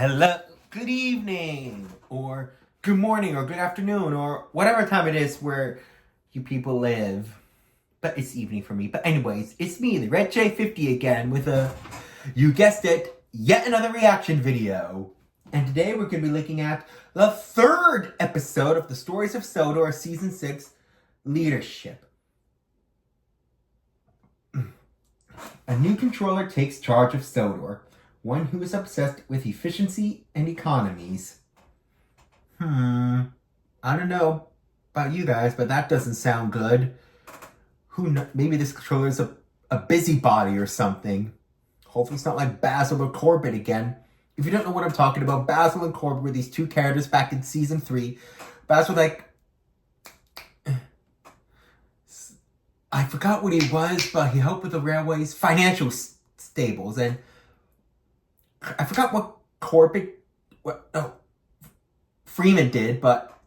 Hello, good evening, or good morning, or good afternoon, or whatever time it is where you people live. But it's evening for me. But anyways, it's me, the Red J50 again, with you guessed it, yet another reaction video. And today we're going to be looking at the third episode of the Stories of Sodor, Season 6, Leadership. A new controller takes charge of Sodor. One who is obsessed with efficiency and economies. I don't know about you guys, but that doesn't sound good. Maybe this controller is a busybody or something. Hopefully it's not like Basil or Corbett again. If you don't know what I'm talking about, Basil and Corbett were these two characters back in Season 3. Basil I forgot what he was, but he helped with the railway's financial stables, and I forgot what Freeman did, but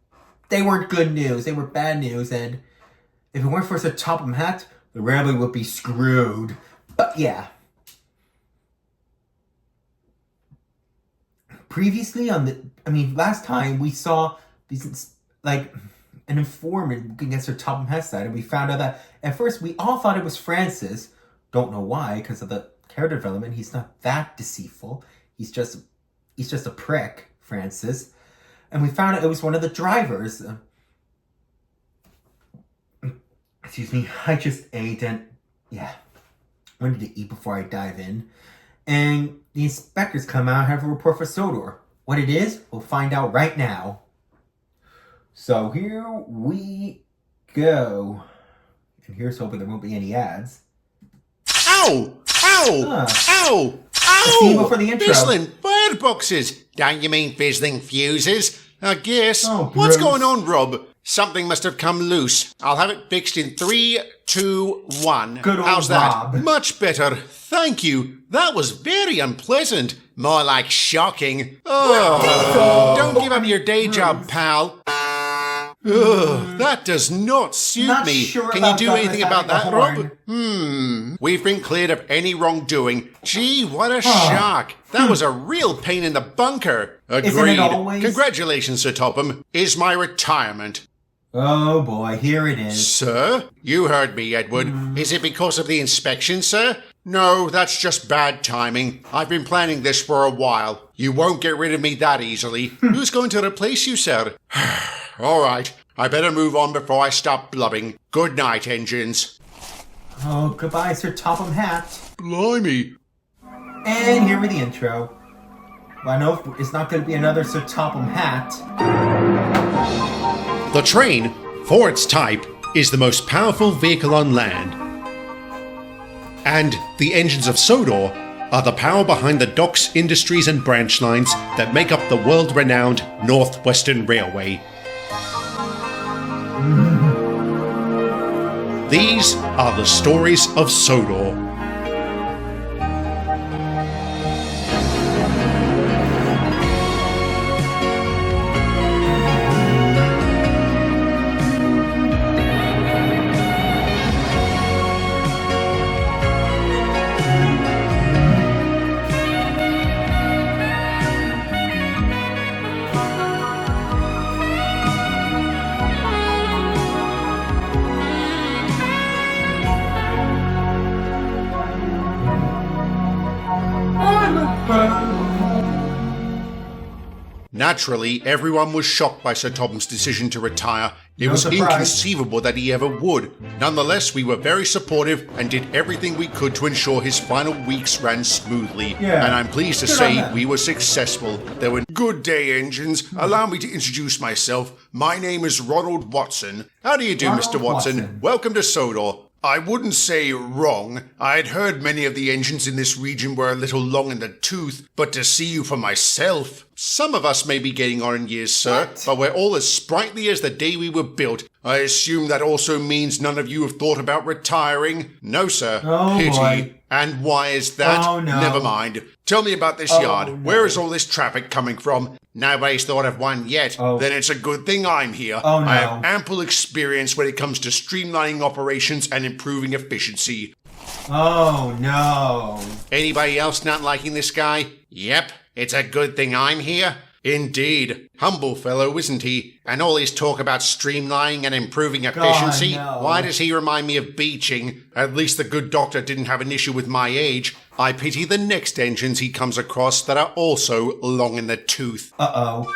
they weren't good news. They were bad news, and if it weren't for Sir Topham Hatt, the railway would be screwed. But yeah. Previously last time we saw these, an informant against Sir Topham Hatt's side, and we found out that at first we all thought it was Francis. Don't know why, because of the character development. He's not that deceitful. He's just a prick, Francis. And we found out it was one of the drivers. Excuse me, I just ate and wanted to eat before I dive in. And the inspectors come out and have a report for Sodor. What it is, we'll find out right now. So here we go. And here's hoping there won't be any ads. Ow! Ow! Ow! Ow! For the intro. Fizzling bird boxes! Don't you mean fizzling fuses? I guess. Oh, what's gross. going on, Rob? Something must have come loose. I'll have it fixed in 3, 2, 1. Good old How's that? Rob. Much better. Thank you. That was very unpleasant. More like shocking. Oh, don't give up your day job, pal. Ugh, that does not suit Not me. sure Can you about do Douglas anything about that, having Rob? We've been cleared of any wrongdoing. Gee, what a shock. That was a real pain in the bunker. Agreed. Isn't it always? Congratulations, Sir Topham. Is my retirement. Oh boy, here it is. Sir? You heard me, Edward. Is it because of the inspection, sir? No, that's just bad timing. I've been planning this for a while. You won't get rid of me that easily. Who's going to replace you, sir? All right, I better move on before I stop blubbing. Good night, engines. Oh, goodbye, Sir Topham Hatt. Blimey. And here with the intro. Well, I know it's not going to be another Sir Topham Hatt. The train, for its type, is the most powerful vehicle on land. And the engines of Sodor are the power behind the docks, industries and branch lines that make up the world-renowned Northwestern Railway. These are the stories of Sodor. Naturally, everyone was shocked by Sir Topham's decision to retire. It was inconceivable that he ever would. Nonetheless, we were very supportive and did everything we could to ensure his final weeks ran smoothly. Yeah. And I'm pleased to say we were successful. There were good day, engines. Allow me to introduce myself. My name is Ronald Watson. How do you do, Mr. Watson? Welcome to Sodor. I wouldn't say wrong. I had heard many of the engines in this region were a little long in the tooth, but to see you for myself... Some of us may be getting on in years, sir, but we're all as sprightly as the day we were built. I assume that also means none of you have thought about retiring? No, sir. Oh, Pity. boy. And why is that? Oh, no. Never mind. Tell me about this yard. No. Where is all this traffic coming from? Nobody's thought of one yet. Oh. Then it's a good thing I'm here. Oh, no. I have ample experience when it comes to streamlining operations and improving efficiency. Oh, no. Anybody else not liking this guy? Yep. It's a good thing I'm here. Indeed. Humble fellow, isn't he? And all his talk about streamlining and improving efficiency. God, no. Why does he remind me of beaching? At least the good doctor didn't have an issue with my age. I pity the next engines he comes across that are also long in the tooth. Uh-oh.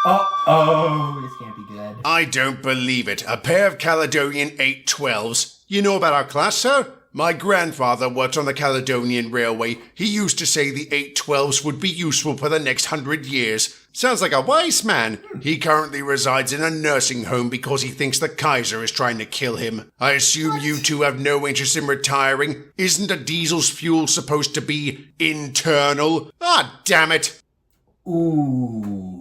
Uh-oh. This can't be good. I don't believe it. A pair of Caledonian 812s. You know about our class, sir? My grandfather worked on the Caledonian Railway. He used to say the 812s would be useful for the next 100 years. Sounds like a wise man. He currently resides in a nursing home because he thinks the Kaiser is trying to kill him. I assume you two have no interest in retiring. Isn't a diesel's fuel supposed to be internal? Ah, damn it. Ooh.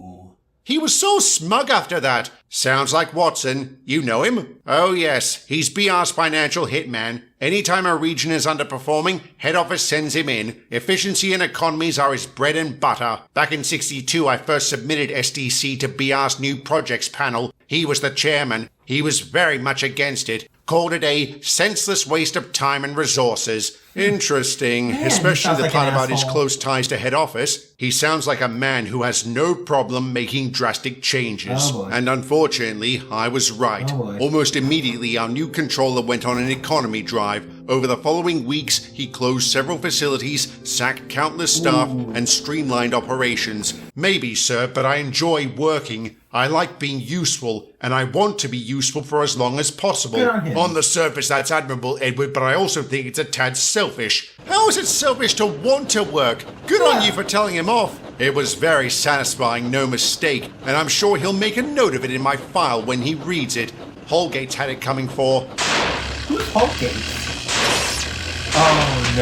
He was so smug after that. Sounds like Watson. You know him? Oh yes, he's BR's financial hitman. Anytime a region is underperforming, head office sends him in. Efficiency and economies are his bread and butter. Back in '62, I first submitted SDC to BR's new projects panel. He was the chairman. He was very much against it. Called it a senseless waste of time and resources. Interesting, Man, especially the like part an about his asshole. close ties to head office. He sounds like a man who has no problem making drastic changes. Oh, boy. And unfortunately, I was right. Oh, boy. Almost immediately, our new controller went on an economy drive. Over the following weeks, he closed several facilities, sacked countless staff, and streamlined operations. Maybe, sir, but I enjoy working. I like being useful, and I want to be useful for as long as possible. Good on him. On the surface, that's admirable, Edward, but I also think it's a tad selfish. How is it selfish to want to work? Good on you for telling him off. It was very satisfying, no mistake, and I'm sure he'll make a note of it in my file when he reads it. Holgate's had it coming for... Who's Holgate? Oh,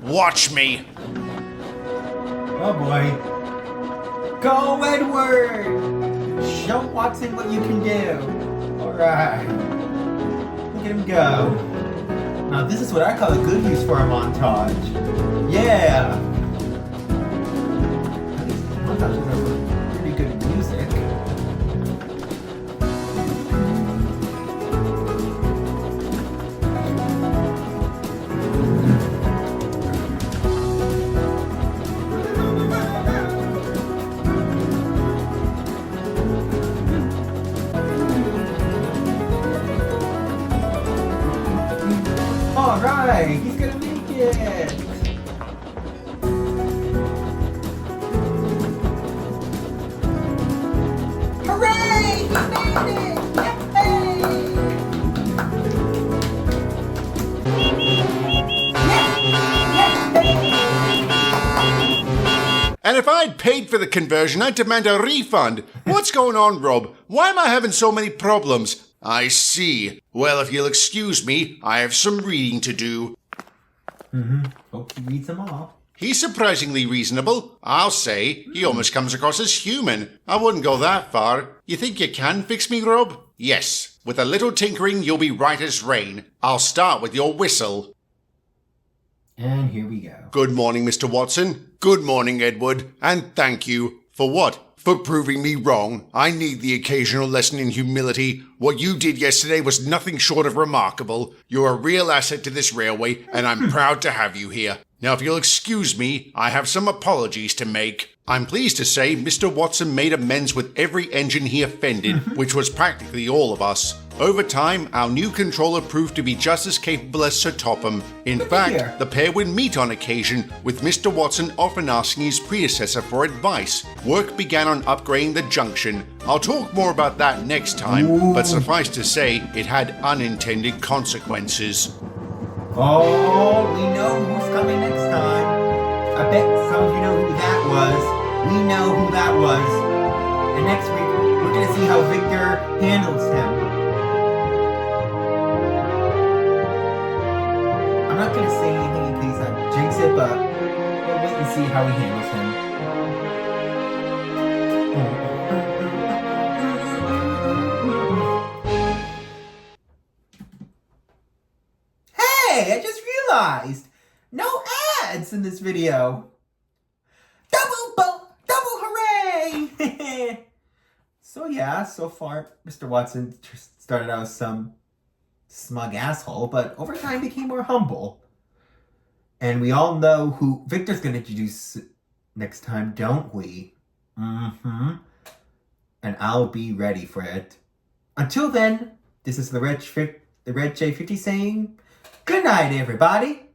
no. Watch me. Oh, boy. Go, Edward! Show Watson what you can do. Alright. Look at him go. Now, this is what I call a good use for a montage. Yeah! These montages are pretty good music. Alright, he's gonna make it! Hooray! He made it! And if I'd paid for the conversion, I'd demand a refund. What's going on, Rob? Why am I having so many problems? I see. Well, if you'll excuse me, I have some reading to do. Hope he reads them all. He's surprisingly reasonable. I'll say, he almost comes across as human. I wouldn't go that far. You think you can fix me, Rob? Yes. With a little tinkering, you'll be right as rain. I'll start with your whistle. And here we go. Good morning, Mr. Watson. Good morning, Edward. And thank you. For what? For proving me wrong. I need the occasional lesson in humility. What you did yesterday was nothing short of remarkable. You're a real asset to this railway, and I'm proud to have you here. Now, if you'll excuse me, I have some apologies to make. I'm pleased to say Mr. Watson made amends with every engine he offended, which was practically all of us. Over time, our new controller proved to be just as capable as Sir Topham. In fact, the pair would meet on occasion, with Mr. Watson often asking his predecessor for advice. Work began on upgrading the junction. I'll talk more about that next time, but suffice to say, it had unintended consequences. Oh, we know who's coming next time. I bet some of you know who that was. We know who that was. And next week, we're going to see how Victor handles him. I'm not going to say anything in case I jinx it, but we'll wait and see how he handles him. Hey, I just realized! No ads in this video! Double hooray! So yeah, so far, Mr. Watson started out as some smug asshole, but over time became more humble. And we all know who Victor's going to introduce next time, don't we? Mm-hmm. And I'll be ready for it. Until then, this is the Red J50 saying, good night, everybody.